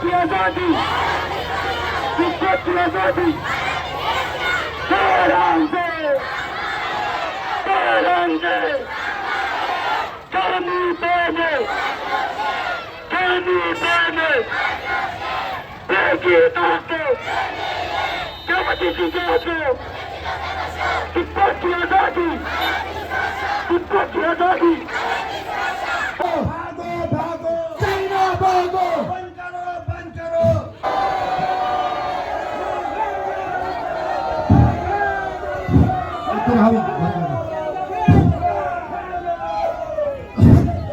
की आजादी, शिक्षक की आजादी, करेंगे, करेंगे, कमी देने, बेटी आके, कमती की जाके, शिक्षक की आजादी, शिक्षक की आजादी, भागो भागो, चाइना भागो, बंद करो, बंद करो, इधर आओ